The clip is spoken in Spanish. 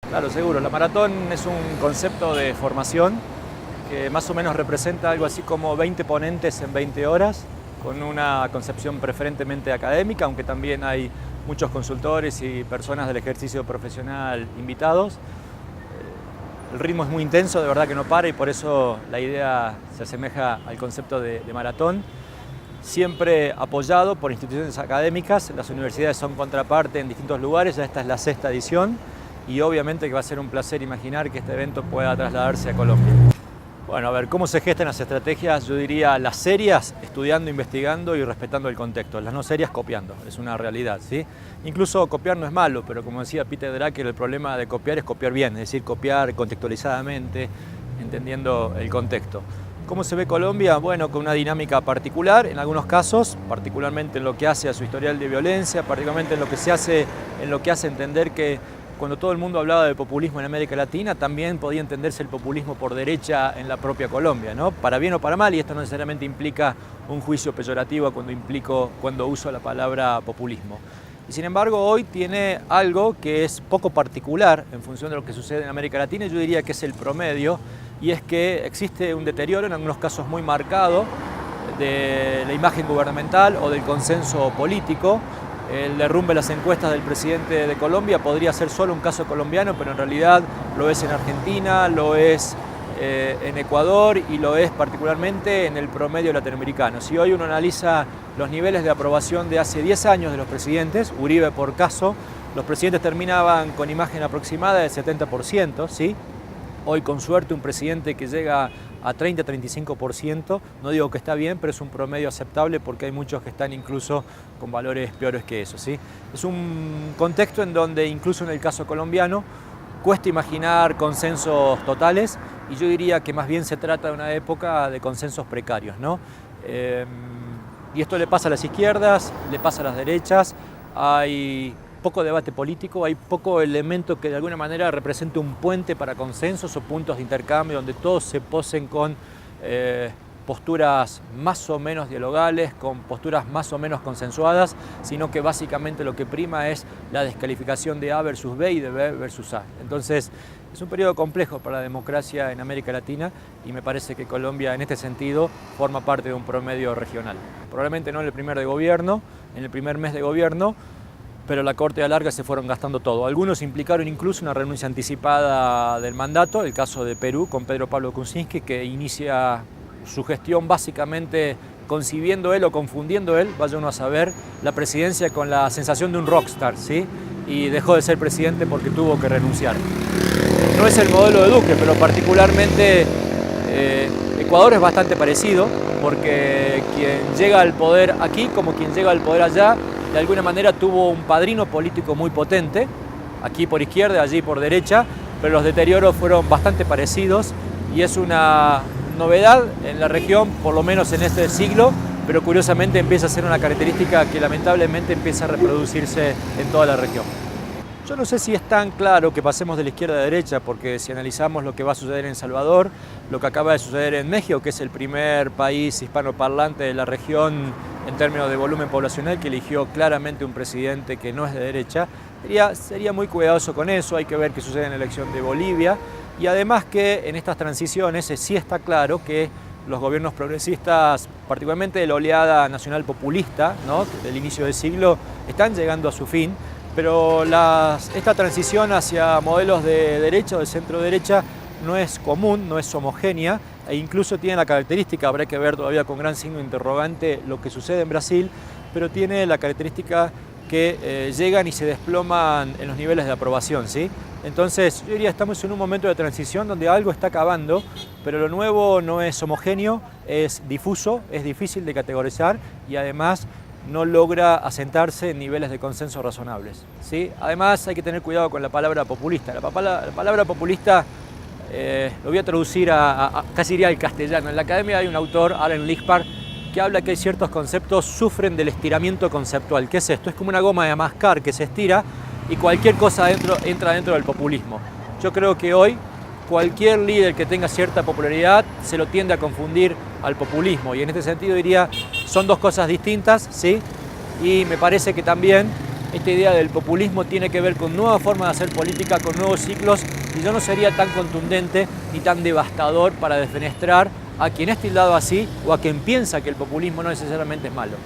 Claro, seguro. La maratón es un concepto de formación que más o menos representa algo así como 20 ponentes en 20 horas, con una concepción preferentemente académica, aunque también hay muchos consultores y personas del ejercicio profesional invitados. El ritmo es muy intenso, de verdad que no para, y por eso la idea se asemeja al concepto de maratón. Siempre apoyado por instituciones académicas, las universidades son contraparte en distintos lugares, ya esta es la sexta edición, y obviamente que va a ser un placer imaginar que este evento pueda trasladarse a Colombia. Bueno, a ver, ¿cómo se gestan las estrategias? Yo diría las serias, estudiando, investigando y respetando el contexto. Las no serias, copiando, es una realidad, ¿sí? Incluso copiar no es malo, pero como decía Peter Drucker, el problema de copiar es copiar bien, es decir, copiar contextualizadamente, entendiendo el contexto. ¿Cómo se ve Colombia? Bueno, con una dinámica particular, en algunos casos, particularmente en lo que hace a su historial de violencia, particularmente en lo que hace entender que cuando todo el mundo hablaba de populismo en América Latina, también podía entenderse el populismo por derecha en la propia Colombia, ¿no? Para bien o para mal, y esto no necesariamente implica un juicio peyorativo cuando uso la palabra populismo. Y sin embargo, hoy tiene algo que es poco particular en función de lo que sucede en América Latina, y yo diría que es el promedio, y es que existe un deterioro, en algunos casos muy marcado, de la imagen gubernamental o del consenso político. El derrumbe de las encuestas del presidente de Colombia podría ser solo un caso colombiano, pero en realidad lo es en Argentina, lo es en Ecuador y lo es particularmente en el promedio latinoamericano. Si hoy uno analiza los niveles de aprobación de hace 10 años de los presidentes, Uribe por caso, los presidentes terminaban con imagen aproximada del 70%, ¿sí? Hoy con suerte un presidente que llega a 30-35%, no digo que está bien, pero es un promedio aceptable porque hay muchos que están incluso con valores peores que eso, ¿sí? Es un contexto en donde incluso en el caso colombiano cuesta imaginar consensos totales, y yo diría que más bien se trata de una época de consensos precarios, ¿no? Y esto le pasa a las izquierdas, le pasa a las derechas, hay poco debate político, hay poco elemento que de alguna manera represente un puente para consensos o puntos de intercambio donde todos se posen con posturas más o menos dialogales, con posturas más o menos consensuadas, sino que básicamente lo que prima es la descalificación de A versus B y de B versus A. Entonces, es un periodo complejo para la democracia en América Latina, y me parece que Colombia en este sentido forma parte de un promedio regional. Probablemente no en el primer mes de gobierno, pero la corta y la larga se fueron gastando todo. Algunos implicaron incluso una renuncia anticipada del mandato, el caso de Perú con Pedro Pablo Kuczynski, que inicia su gestión básicamente concibiendo él o confundiendo él, vaya uno a saber, la presidencia con la sensación de un rockstar, ¿sí? Y dejó de ser presidente porque tuvo que renunciar. No es el modelo de Duque, pero particularmente Ecuador es bastante parecido, porque quien llega al poder aquí como quien llega al poder allá, de alguna manera tuvo un padrino político muy potente, aquí por izquierda, allí por derecha, pero los deterioros fueron bastante parecidos, y es una novedad en la región, por lo menos en este siglo, pero curiosamente empieza a ser una característica que lamentablemente empieza a reproducirse en toda la región. Yo no sé si es tan claro que pasemos de la izquierda a la derecha, porque si analizamos lo que va a suceder en El Salvador, lo que acaba de suceder en México, que es el primer país hispanoparlante de la región en términos de volumen poblacional, que eligió claramente un presidente que no es de derecha, sería muy cuidadoso con eso. Hay que ver qué sucede en la elección de Bolivia, y además que en estas transiciones sí está claro que los gobiernos progresistas, particularmente de la oleada nacional populista, ¿no?, del inicio del siglo, están llegando a su fin. Pero esta transición hacia modelos de derecha o de centro derecha no es común, no es homogénea, e incluso tiene la característica, habrá que ver todavía con gran signo de interrogante lo que sucede en Brasil, pero tiene la característica que llegan y se desploman en los niveles de aprobación, ¿sí? Entonces, yo diría que estamos en un momento de transición donde algo está acabando, pero lo nuevo no es homogéneo, es difuso, es difícil de categorizar, y además no logra asentarse en niveles de consenso razonables, ¿sí? Además, hay que tener cuidado con la palabra populista. La palabra populista lo voy a traducir casi diría al castellano. En la academia hay un autor, Allen Lispar, que habla que hay ciertos conceptos sufren del estiramiento conceptual. ¿Qué es esto? Es como una goma de mascar que se estira y cualquier cosa entra dentro del populismo. Yo creo que hoy cualquier líder que tenga cierta popularidad se lo tiende a confundir al populismo, y en este sentido diría son dos cosas distintas, ¿sí? Y me parece que también esta idea del populismo tiene que ver con nuevas formas de hacer política, con nuevos ciclos, y yo no sería tan contundente ni tan devastador para defenestrar a quien es tildado así o a quien piensa que el populismo no necesariamente es malo.